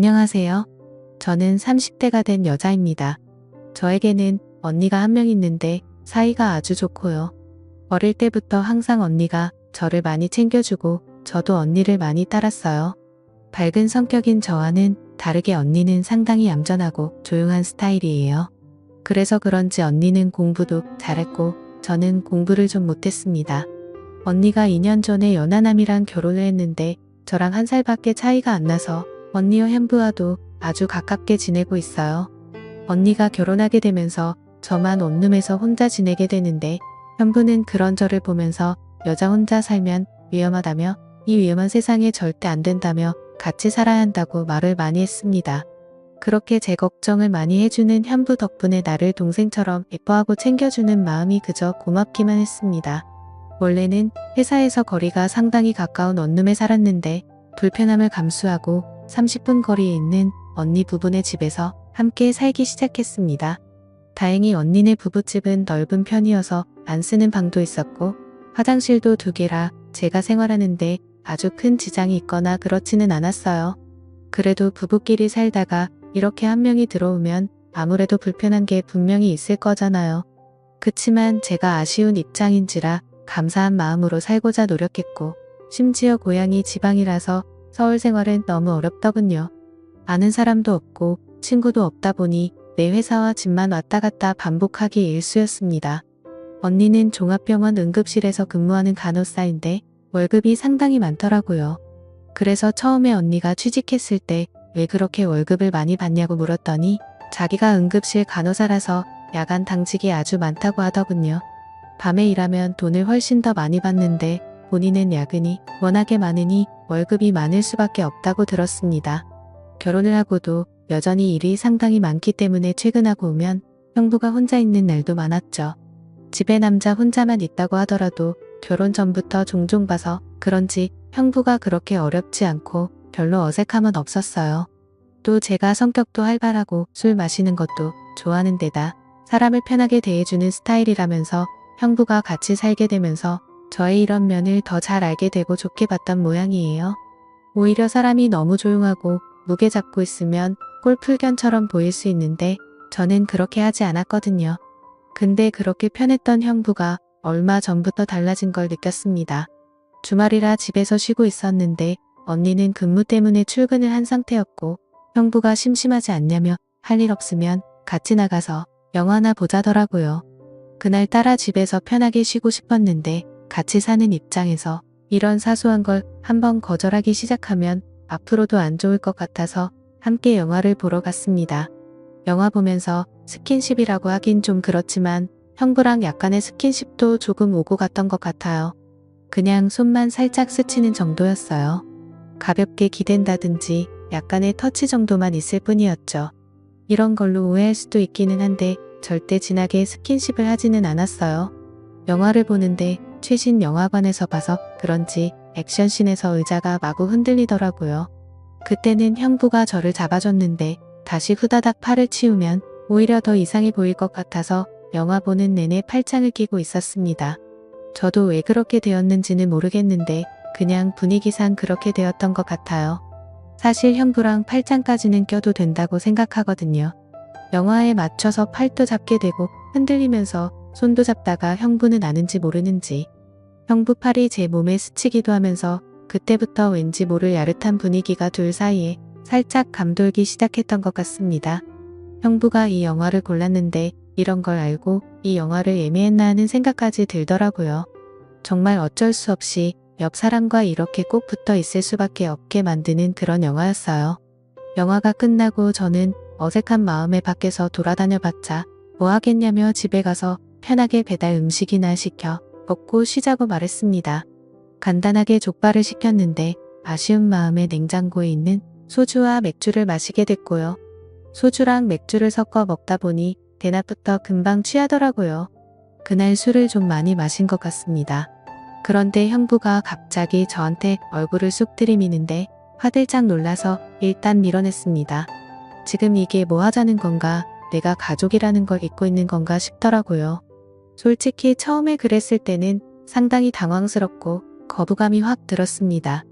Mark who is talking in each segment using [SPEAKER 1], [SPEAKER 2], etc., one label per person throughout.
[SPEAKER 1] 안녕하세요. 저는 30대가 된 여자입니다. 저에게는 언니가 한 명 있는데 사이가 아주 좋고요. 어릴 때부터 항상 언니가 저를 많이 챙겨주고 저도 언니를 많이 따랐어요. 밝은 성격인 저와는 다르게 언니는 상당히 얌전하고 조용한 스타일이에요. 그래서 그런지 언니는 공부도 잘했고 저는 공부를 좀 못했습니다. 언니가 2년 전에 연하남이랑 결혼을 했는데 저랑 1살밖에 차이가 안 나서 언니와 현부와도 아주 가깝게 지내고 있어요. 언니가 결혼하게 되면서 저만 원룸에서 혼자 지내게 되는데 현부는 그런 저를 보면서 여자 혼자 살면 위험하다며 이 위험한 세상에 절대 안 된다며 같이 살아야 한다고 말을 많이 했습니다. 그렇게 제 걱정을 많이 해주는 현부 덕분에 나를 동생처럼 예뻐하고 챙겨주는 마음이 그저 고맙기만 했습니다. 원래는 회사에서 거리가 상당히 가까운 원룸에 살았는데 불편함을 감수하고 30분 거리에 있는 언니 부부네 집에서 함께 살기 시작했습니다. 다행히 언니네 부부집은 넓은 편이어서 안 쓰는 방도 있었고 화장실도 2개라 제가 생활하는데 아주 큰 지장이 있거나 그렇지는 않았어요. 그래도 부부끼리 살다가 이렇게 한 명이 들어오면 아무래도 불편한 게 분명히 있을 거잖아요. 그치만 제가 아쉬운 입장인지라 감사한 마음으로 살고자 노력했고 심지어 고향이 지방이라서 서울 생활은 너무 어렵더군요. 아는 사람도 없고 친구도 없다 보니 내 회사와 집만 왔다 갔다 반복하기 일쑤였습니다. 언니는 종합병원 응급실에서 근무하는 간호사인데 월급이 상당히 많더라고요. 그래서 처음에 언니가 취직했을 때 왜 그렇게 월급을 많이 받냐고 물었더니 자기가 응급실 간호사라서 야간 당직이 아주 많다고 하더군요. 밤에 일하면 돈을 훨씬 더 많이 받는데 본인은 야근이 워낙에 많으니 월급이 많을 수밖에 없다고 들었습니다. 결혼을 하고도 여전히 일이 상당히 많기 때문에 퇴근하고 오면 형부가 혼자 있는 날도 많았죠. 집에 남자 혼자만 있다고 하더라도 결혼 전부터 종종 봐서 그런지 형부가 그렇게 어렵지 않고 별로 어색함은 없었어요. 또 제가 성격도 활발하고 술 마시는 것도 좋아하는 데다 사람을 편하게 대해주는 스타일이라면서 형부가 같이 살게 되면서 저의 이런 면을 더 잘 알게 되고 좋게 봤던 모양이에요. 오히려 사람이 너무 조용하고 무게 잡고 있으면 꼴풀견처럼 보일 수 있는데 저는 그렇게 하지 않았거든요. 근데 그렇게 편했던 형부가 얼마 전부터 달라진 걸 느꼈습니다. 주말이라 집에서 쉬고 있었는데 언니는 근무 때문에 출근을 한 상태였고 형부가 심심하지 않냐며 할 일 없으면 같이 나가서 영화나 보자더라고요. 그날따라 집에서 편하게 쉬고 싶었는데 같이 사는 입장에서 이런 사소한 걸 한번 거절하기 시작하면 앞으로도 안 좋을 것 같아서 함께 영화를 보러 갔습니다. 영화 보면서 스킨십이라고 하긴 좀 그렇지만 형부랑 약간의 스킨십도 조금 오고 갔던 것 같아요. 그냥 손만 살짝 스치는 정도였어요. 가볍게 기댄다든지 약간의 터치 정도만 있을 뿐이었죠. 이런 걸로 오해할 수도 있기는 한데 절대 진하게 스킨십을 하지는 않았어요. 영화를 보는데 최신 영화관에서 봐서 그런지 액션씬에서 의자가 마구 흔들리더라고요. 그때는 형부가 저를 잡아줬는데 다시 후다닥 팔을 치우면 오히려 더 이상해 보일 것 같아서 영화 보는 내내 팔짱을 끼고 있었습니다. 저도 왜 그렇게 되었는지는 모르겠는데 그냥 분위기상 그렇게 되었던 것 같아요. 사실 형부랑 팔짱까지는 껴도 된다고 생각하거든요. 영화에 맞춰서 팔도 잡게 되고 흔들리면서 손도 잡다가 형부는 아는지 모르는지 형부 팔이 제 몸에 스치기도 하면서 그때부터 왠지 모를 야릇한 분위기가 둘 사이에 살짝 감돌기 시작했던 것 같습니다. 형부가 이 영화를 골랐는데 이런 걸 알고 이 영화를 예매했나 하는 생각까지 들더라고요. 정말 어쩔 수 없이 옆 사람과 이렇게 꼭 붙어 있을 수밖에 없게 만드는 그런 영화였어요. 영화가 끝나고 저는 어색한 마음에 밖에서 돌아다녀 봤자 뭐 하겠냐며 집에 가서 편하게 배달 음식이나 시켜 먹고 쉬자고 말했습니다. 간단하게 족발을 시켰는데 아쉬운 마음에 냉장고에 있는 소주와 맥주를 마시게 됐고요. 소주랑 맥주를 섞어 먹다 보니 대낮부터 금방 취하더라고요. 그날 술을 좀 많이 마신 것 같습니다. 그런데 형부가 갑자기 저한테 얼굴을 쑥 들이미는데 화들짝 놀라서 일단 밀어냈습니다. 지금 이게 뭐 하자는 건가, 내가 가족이라는 걸 잊고 있는 건가 싶더라고요. 솔직히 처음에 그랬을 때는 상당히 당황스럽고 거부감이 확 들었습니다.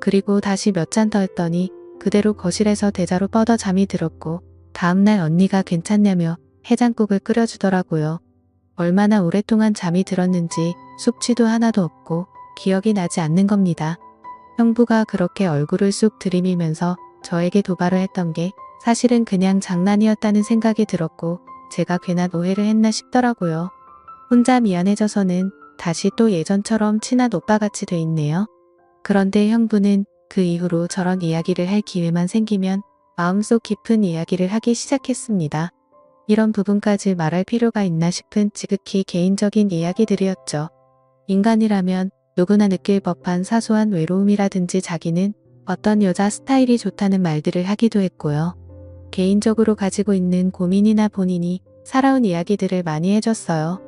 [SPEAKER 1] 그리고 다시 몇 잔 더 했더니 그대로 거실에서 대자로 뻗어 잠이 들었고 다음날 언니가 괜찮냐며 해장국을 끓여주더라고요. 얼마나 오랫동안 잠이 들었는지 숙취도 하나도 없고 기억이 나지 않는 겁니다. 형부가 그렇게 얼굴을 쑥 들이밀면서 저에게 도발을 했던 게 사실은 그냥 장난이었다는 생각이 들었고 제가 괜한 오해를 했나 싶더라고요. 혼자 미안해져서는 다시 또 예전처럼 친한 오빠같이 돼 있네요. 그런데 형부는 그 이후로 저런 이야기를 할 기회만 생기면 마음속 깊은 이야기를 하기 시작했습니다. 이런 부분까지 말할 필요가 있나 싶은 지극히 개인적인 이야기들이었죠. 인간이라면 누구나 느낄 법한 사소한 외로움이라든지 자기는 어떤 여자 스타일이 좋다는 말들을 하기도 했고요. 개인적으로 가지고 있는 고민이나 본인이 살아온 이야기들을 많이 해줬어요.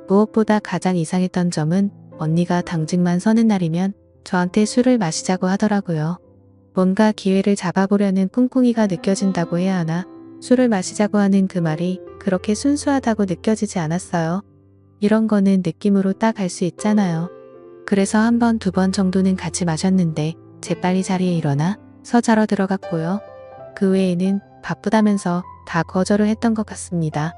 [SPEAKER 1] 무엇보다 가장 이상했던 점은 언니가 당직만 서는 날이면 저한테 술을 마시자고 하더라고요. 뭔가 기회를 잡아보려는 꿍꿍이가 느껴진다고 해야 하나, 술을 마시자고 하는 그 말이 그렇게 순수하다고 느껴지지 않았어요. 이런 거는 느낌으로 딱 알 수 있잖아요. 그래서 한 번, 두 번 정도는 같이 마셨는데 재빨리 자리에 일어나 서 자러 들어갔고요. 그 외에는 바쁘다면서 다 거절을 했던 것 같습니다.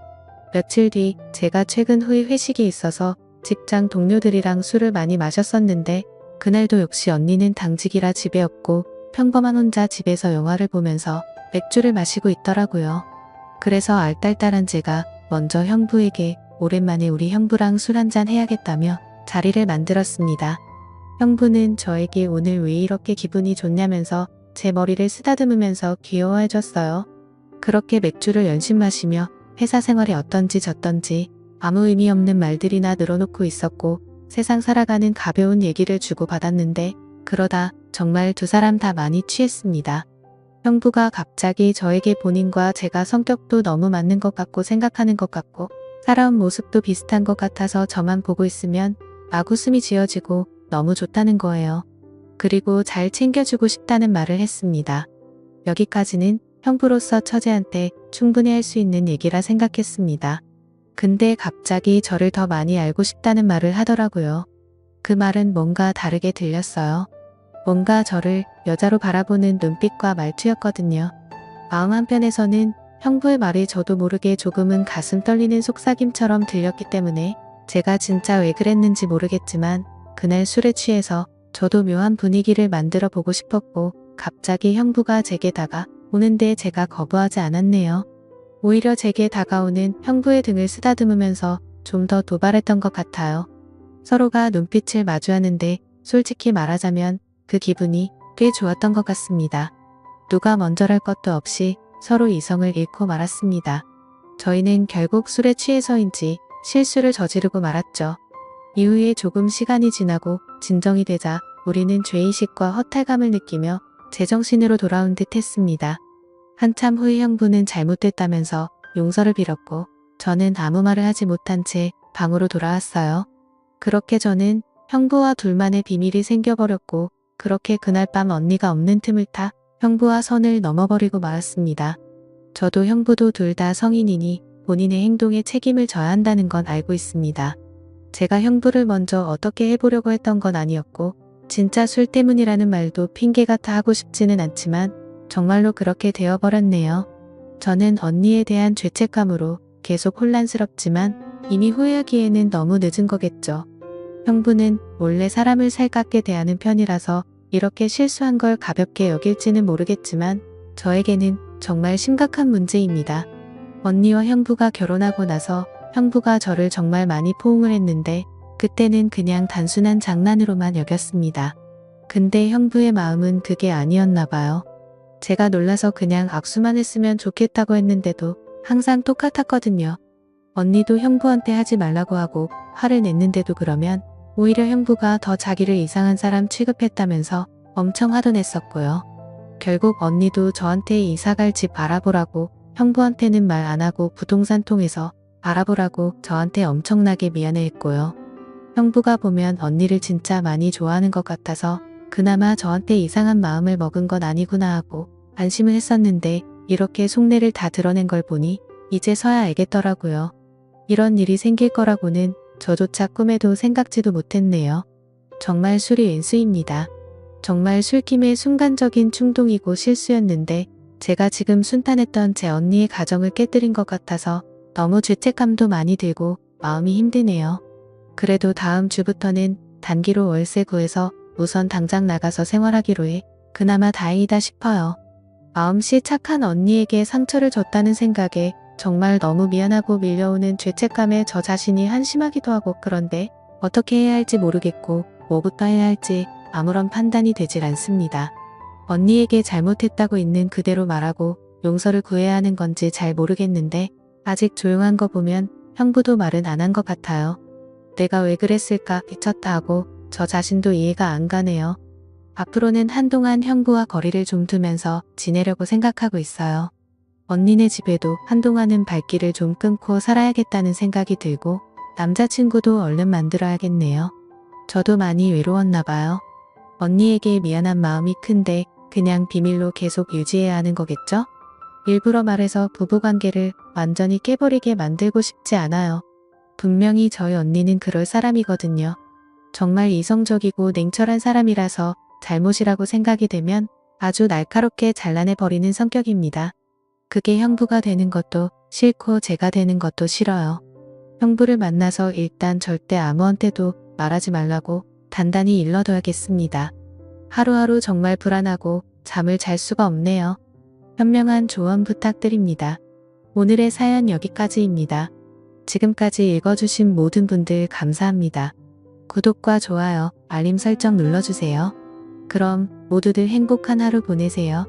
[SPEAKER 1] 며칠 뒤 제가 최근 후에 회식이 있어서 직장 동료들이랑 술을 많이 마셨었는데 그날도 역시 언니는 당직이라 집에 없고 평범한 혼자 집에서 영화를 보면서 맥주를 마시고 있더라고요. 그래서 알딸딸한 제가 먼저 형부에게 오랜만에 우리 형부랑 술 한잔 해야겠다며 자리를 만들었습니다. 형부는 저에게 오늘 왜 이렇게 기분이 좋냐면서 제 머리를 쓰다듬으면서 귀여워해줬어요. 그렇게 맥주를 연신 마시며 회사 생활이 어떤지 저떤지 아무 의미 없는 말들이나 늘어놓고 있었고 세상 살아가는 가벼운 얘기를 주고받았는데 그러다 정말 두 사람 다 많이 취했습니다. 형부가 갑자기 저에게 본인과 제가 성격도 너무 맞는 것 같고 생각하는 것 같고 살아온 모습도 비슷한 것 같아서 저만 보고 있으면 마구 숨이 지어지고 너무 좋다는 거예요. 그리고 잘 챙겨주고 싶다는 말을 했습니다. 여기까지는 형부로서 처제한테 충분히 할 수 있는 얘기라 생각했습니다. 근데 갑자기 저를 더 많이 알고 싶다는 말을 하더라고요. 그 말은 뭔가 다르게 들렸어요. 뭔가 저를 여자로 바라보는 눈빛과 말투였거든요. 마음 한편에서는 형부의 말이 저도 모르게 조금은 가슴 떨리는 속삭임처럼 들렸기 때문에 제가 진짜 왜 그랬는지 모르겠지만 그날 술에 취해서 저도 묘한 분위기를 만들어 보고 싶었고 갑자기 형부가 제게 다가오는데 제가 거부하지 않았네요. 오히려 제게 다가오는 형부의 등을 쓰다듬으면서 좀 더 도발했던 것 같아요. 서로가 눈빛을 마주하는데 솔직히 말하자면 그 기분이 꽤 좋았던 것 같습니다. 누가 먼저랄 것도 없이 서로 이성을 잃고 말았습니다. 저희는 결국 술에 취해서인지 실수를 저지르고 말았죠. 이후에 조금 시간이 지나고 진정이 되자 우리는 죄의식과 허탈감을 느끼며 제정신으로 돌아온 듯 했습니다. 한참 후에 형부는 잘못됐다면서 용서를 빌었고 저는 아무 말을 하지 못한 채 방으로 돌아왔어요. 그렇게 저는 형부와 둘만의 비밀이 생겨버렸고 그렇게 그날 밤 언니가 없는 틈을 타 형부와 선을 넘어버리고 말았습니다. 저도 형부도 둘 다 성인이니 본인의 행동에 책임을 져야 한다는 건 알고 있습니다. 제가 형부를 먼저 어떻게 해보려고 했던 건 아니었고 진짜 술 때문이라는 말도 핑계 같아 하고 싶지는 않지만 정말로 그렇게 되어버렸네요. 저는 언니에 대한 죄책감으로 계속 혼란스럽지만 이미 후회하기에는 너무 늦은 거겠죠. 형부는 원래 사람을 살갑게 대하는 편이라서 이렇게 실수한 걸 가볍게 여길지는 모르겠지만 저에게는 정말 심각한 문제입니다. 언니와 형부가 결혼하고 나서 형부가 저를 정말 많이 포옹을 했는데 그때는 그냥 단순한 장난으로만 여겼습니다. 근데 형부의 마음은 그게 아니었나 봐요. 제가 놀라서 그냥 악수만 했으면 좋겠다고 했는데도 항상 똑같았거든요. 언니도 형부한테 하지 말라고 하고 화를 냈는데도 그러면 오히려 형부가 더 자기를 이상한 사람 취급했다면서 엄청 화도 냈었고요. 결국 언니도 저한테 이사갈 집 알아보라고 형부한테는 말 안 하고 부동산 통해서 알아보라고 저한테 엄청나게 미안해했고요. 형부가 보면 언니를 진짜 많이 좋아하는 것 같아서 그나마 저한테 이상한 마음을 먹은 건 아니구나 하고 안심을 했었는데 이렇게 속내를 다 드러낸 걸 보니 이제서야 알겠더라고요. 이런 일이 생길 거라고는 저조차 꿈에도 생각지도 못했네요. 정말 술이 왼수입니다. 정말 술김의 순간적인 충동이고 실수였는데 제가 지금 순탄했던 제 언니의 가정을 깨뜨린 것 같아서 너무 죄책감도 많이 들고 마음이 힘드네요. 그래도 다음 주부터는 단기로 월세 구해서 우선 당장 나가서 생활하기로 해 그나마 다행이다 싶어요. 마음씨 착한 언니에게 상처를 줬다는 생각에 정말 너무 미안하고 밀려오는 죄책감에 저 자신이 한심하기도 하고 그런데 어떻게 해야 할지 모르겠고 뭐부터 해야 할지 아무런 판단이 되질 않습니다. 언니에게 잘못했다고 있는 그대로 말하고 용서를 구해야 하는 건지 잘 모르겠는데 아직 조용한 거 보면 형부도 말은 안 한 것 같아요. 내가 왜 그랬을까 미쳤다 하고 저 자신도 이해가 안 가네요. 앞으로는 한동안 형부와 거리를 좀 두면서 지내려고 생각하고 있어요. 언니네 집에도 한동안은 발길을 좀 끊고 살아야겠다는 생각이 들고 남자친구도 얼른 만들어야겠네요. 저도 많이 외로웠나 봐요. 언니에게 미안한 마음이 큰데 그냥 비밀로 계속 유지해야 하는 거겠죠? 일부러 말해서 부부관계를 완전히 깨버리게 만들고 싶지 않아요. 분명히 저희 언니는 그럴 사람이거든요. 정말 이성적이고 냉철한 사람이라서 잘못이라고 생각이 되면 아주 날카롭게 잘라내버리는 성격입니다. 그게 형부가 되는 것도 싫고 제가 되는 것도 싫어요. 형부를 만나서 일단 절대 아무한테도 말하지 말라고 단단히 일러둬야겠습니다. 하루하루 정말 불안하고 잠을 잘 수가 없네요. 현명한 조언 부탁드립니다. 오늘의 사연 여기까지입니다. 지금까지 읽어주신 모든 분들 감사합니다. 구독과 좋아요, 알림 설정 눌러주세요. 그럼 모두들 행복한 하루 보내세요.